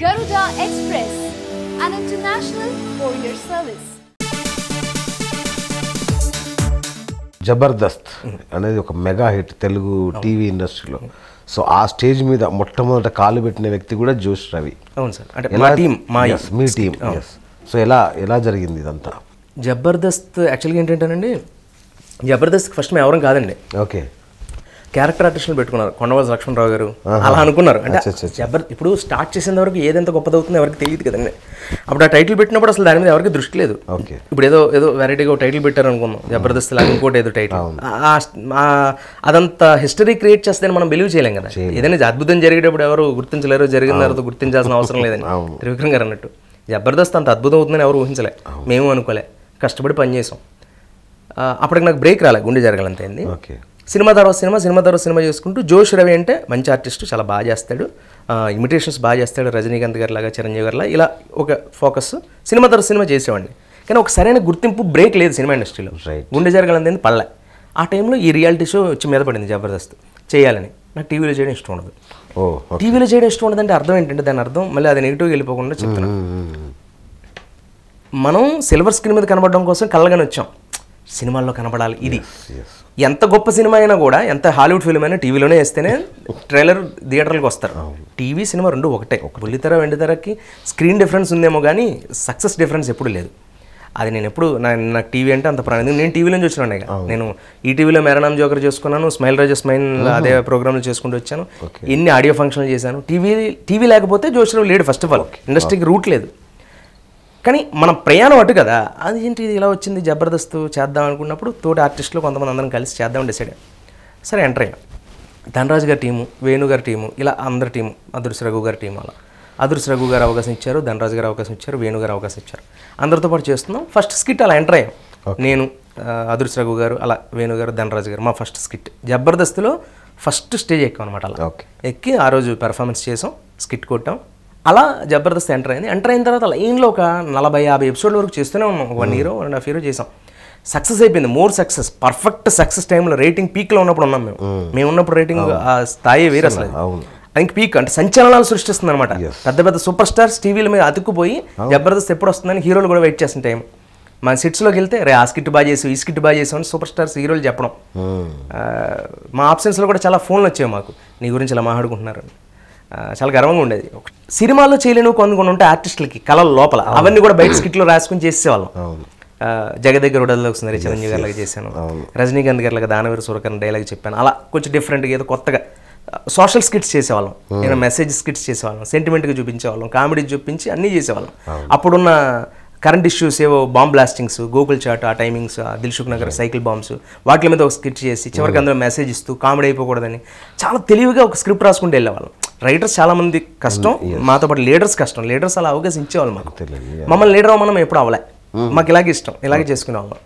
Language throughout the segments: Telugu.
Garuda Express, an international courier service. Jabardasth అనేది ఒక మెగా హిట్ తెలుగు టీవీ ఇండస్ట్రీలో. సో ఆ స్టేజ్ మీద మొట్టమొదట కాలు పెట్టిన వ్యక్తి కూడా జోష్ రవి. అవును సార్. అంటే మా టీం, మీ టీం. సో ఎలా జరిగింది ఇదంతా? జబర్దస్త్ యాక్చువల్గా ఏంటంటేనండి, జబర్దస్త్ ఫస్ట్ మేము ఎవరం కాదండి. ఓకే. క్యారెక్టర్ ఆర్టిస్టులు పెట్టుకున్నారు, కొండవలసి లక్ష్మణరావు గారు అలా అనుకున్నారు. అంటే ఇప్పుడు స్టార్ట్ చేసేంత వరకు ఏదెంత గొప్పదవుతుందో ఎవరికి తెలియదు కదండి. అప్పుడు ఆ టైటిల్ పెట్టినప్పుడు అసలు దాని మీద ఎవరికి దృష్టి లేదు. ఇప్పుడు ఏదో వెరైటీగా టైటిల్ పెట్టారు అనుకున్నాం, జబర్దస్త్ లాగా ఇంకోటి ఏదో టైటిల్. అదంతా హిస్టరీ క్రియేట్ చేస్తే మనం బిలీవ్ చేయలేం కదా. ఏదైనా అద్భుతం జరిగేటప్పుడు ఎవరు గుర్తించలేరు, జరిగిన తర్వాత గుర్తించాల్సిన అవసరం లేదని త్రివిక్రమ్ గారు అన్నట్టు. జబర్దస్త్ అంత అద్భుతం అవుతుందని ఎవరు ఊహించలే, మేము అనుకోలే. కష్టపడి పనిచేసాం. అప్పటికి నాకు బ్రేక్ రాలే, గుండె జరగాలంత అయింది. సినిమా తర్వాత సినిమా చేసుకుంటూ జోష్ రవి అంటే మంచి ఆర్టిస్ట్, చాలా బాగా చేస్తాడు, ఇమిటేషన్స్ బాగా చేస్తాడు, రజనీకాంత్ గారి లాగా, చిరంజీవి గారిలా, ఇలా ఒక ఫోకస్. సినిమా తర్వాత సినిమా చేసేవాడిని, కానీ ఒక సరైన గుర్తింపు బ్రేక్ లేదు సినిమా ఇండస్ట్రీలో. గుండె జరగాలంత పల్లె. ఆ టైంలో ఈ రియాలిటీ షో వచ్చి మీద పడింది జబర్దస్త్ చేయాలని. నాకు టీవీలో చేయడం ఇష్టం ఉండదు. టీవీలో చేయడం ఇష్టం ఉండదంటే అర్థం ఏంటంటే, దాని అర్థం మళ్ళీ అది నెగిటివ్గా వెళ్ళిపోకుండా చెప్తున్నాను. మనం సిల్వర్ స్క్రీన్ మీద కనబడడం కోసం కళ్ళగానే వచ్చాం, సినిమాల్లో కనబడాలి. ఇది ఎంత గొప్ప సినిమా అయినా కూడా, ఎంత హాలీవుడ్ ఫిల్మ్ అయినా టీవీలోనే వేస్తేనే ట్రైలర్ థియేటర్లకు వస్తారు. టీవీ సినిమా రెండు ఒకటే. బుల్లితెర వెండితెరకి స్క్రీన్ డిఫరెన్స్ ఉందేమో కానీ సక్సెస్ డిఫరెన్స్ ఎప్పుడు లేదు. అది నేను ఎప్పుడు నాకు టీవీ అంటే అంత ప్రాణం. నేను టీవీలో చూసినాను. నేను ఈటీవీలో మెరనామ్ జోకర్ చేసుకున్నాను, స్మైల్ రాజా స్మైల్ అదే ప్రోగ్రాంలు చేసుకుంటూ వచ్చాను, ఎన్ని ఆడియో ఫంక్షన్లు చేశాను. టీవీ లేకపోతే జోష్రావు లేడు. ఫస్ట్ ఆఫ్ ఆల్ ఇండస్ట్రీకి రూట్ లేదు. కానీ మన ప్రయాణం అటు కదా. అది ఏంటి ఇలా వచ్చింది, జబర్దస్త్ చేద్దాం అనుకున్నప్పుడు తోటి ఆర్టిస్టులు కొంతమంది అందరం కలిసి చేద్దామని డిసైడ్ అయ్యాం. సరే ఎంటర్ అయ్యాం. ధనరాజు గారి టీము, వేణు గారి టీము, ఇలా అందరి టీము, అదృశ్య రఘు గారి టీము. అలా అదృశ్య రఘు గారు అవకాశం ఇచ్చారు, ధనరాజు గారు అవకాశం ఇచ్చారు, వేణు గారు అవకాశం ఇచ్చారు. అందరితో పాటు చేస్తున్నాం. ఫస్ట్ స్కిట్ అలా ఎంటర్ అయ్యాం. నేను, అదృశ్య రఘు గారు, అలా వేణు గారు, ధనరాజు గారు, మా ఫస్ట్ స్కిట్ జబర్దస్త్లో ఫస్ట్ స్టేజ్ ఎక్కాం అనమాట. అలా ఎక్కి ఆ రోజు పెర్ఫార్మెన్స్ చేసాం, స్కిట్ కొట్టాం. అలా జబర్దస్త్ ఎంటర్ అయింది. ఎంటర్ అయిన తర్వాత లైన్లో ఒక 40-50 ఎపిసోడ్ల వరకు చేస్తూనే ఉన్నాం. 1 year 1.5 year చేసాం. సక్సెస్ అయిపోయింది, మోర్ సక్సెస్, పర్ఫెక్ట్ సక్సెస్. టైంలో రేటింగ్ పీక్లో ఉన్నప్పుడు ఉన్నాం మేము ఉన్నప్పుడు రేటింగ్ ఆ స్థాయి వేరే అసలు. ఇంక పీక్ అంటే సంచలనాలు సృష్టిస్తుంది అనమాట. పెద్ద పెద్ద సూపర్ స్టార్స్ టీవీల మీద అతుక్కుపోయి జబర్దస్త్ ఎప్పుడు వస్తుందని హీరోలు కూడా వెయిట్ చేసిన టైం. మన సిట్స్లోకి వెళ్తే రే ఆ స్కిట్ బాగా చేసావు, ఈ స్కిట్ బాగా చేసావు అని సూపర్ స్టార్స్ హీరోలు చెప్పడం. మా ఆప్షన్స్లో కూడా చాలా ఫోన్లు వచ్చాయి మాకు, నీ గురించి ఇలా మాట్లాడుకుంటున్నారు. చాలా గర్వంగా ఉండేది. సినిమాల్లో చేయలేను కొన్ని ఉంటాయి ఆర్టిస్టులకి కళల లోపల, అవన్నీ కూడా బయట స్కిట్లో రాసుకుని చేసేవాళ్ళం. జగదగ్గర ఉడల్లో వస్తుంది, చిరంజీవి గారిలాగా చేశాను, రజనీకాంత్ గారిలాగా దానవీర సూరకర్ణ డైలాగ్ చెప్పాను. అలా కొంచెం డిఫరెంట్గా ఏదో కొత్తగా సోషల్ స్కిట్స్ చేసేవాళ్ళం, నేను మెసేజ్ స్కిట్స్ చేసేవాళ్ళం, సెంటిమెంట్గా చూపించేవాళ్ళం, కామెడీ చూపించి అన్నీ చేసేవాళ్ళం. అప్పుడున్న కరెంట్ ఇష్యూస్ ఏవో బాంబ్ బ్లాస్టింగ్స్, గూగుల్ చాట్, ఆ timings, Dilsukhnagar cycle bombs, వాటి మీద ఒక స్కిట్ చేసి చివరికి అందులో మెసేజ్ ఇస్తూ కామెడీ అయిపోకూడదని చాలా తెలివిగా ఒక స్క్రిప్ట్ రాసుకుంటూ వెళ్ళేవాళ్ళం. రైటర్స్ చాలామంది కష్టం, మాతో పాటు లీడర్స్ కష్టం. లీడర్స్ అలా అవకాశం ఇచ్చేవాళ్ళు మాకు. మమ్మల్ని లీడర్ అవ్వమనం ఎప్పుడు అవ్వలే, మాకు ఇలాగే ఇష్టం, ఇలాగే చేసుకునేవాళ్ళం.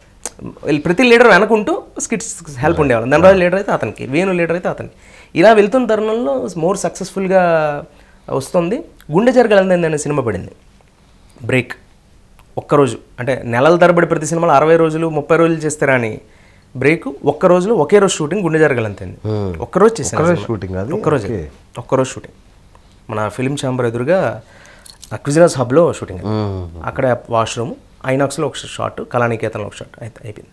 ప్రతి లీడర్ వెనకుంటూ స్కిట్స్ హెల్ప్ ఉండేవాళ్ళం. ధనరాజు లీడర్ అయితే అతనికి, వేణు లీడర్ అయితే అతనికి. ఇలా వెళ్తున్న తరుణంలో మోర్ సక్సెస్ఫుల్గా వస్తుంది. గుండె జరగాలంది అనే సినిమా పడింది, బ్రేక్. ఒక్కరోజు అంటే నెలల తరబడి ప్రతి సినిమాలో 60 రోజులు 30 రోజులు చేస్తారా అని బ్రేక్. ఒక్క రోజులో ఒకే రోజు షూటింగ్ గుండె జరగాలంతే. ఒక్కరోజు చేశాను షూటింగ్. అది ఒక్కరోజు షూటింగ్ మన ఫిలిం ఛాంబర్ ఎదురుగా క్విజినస్ హబ్లో షూటింగ్. అక్కడ వాష్రూమ్, ఐనాక్స్లో ఒక షాట్, కళానికేతన్లో ఒక షాట్ అయిపోయింది.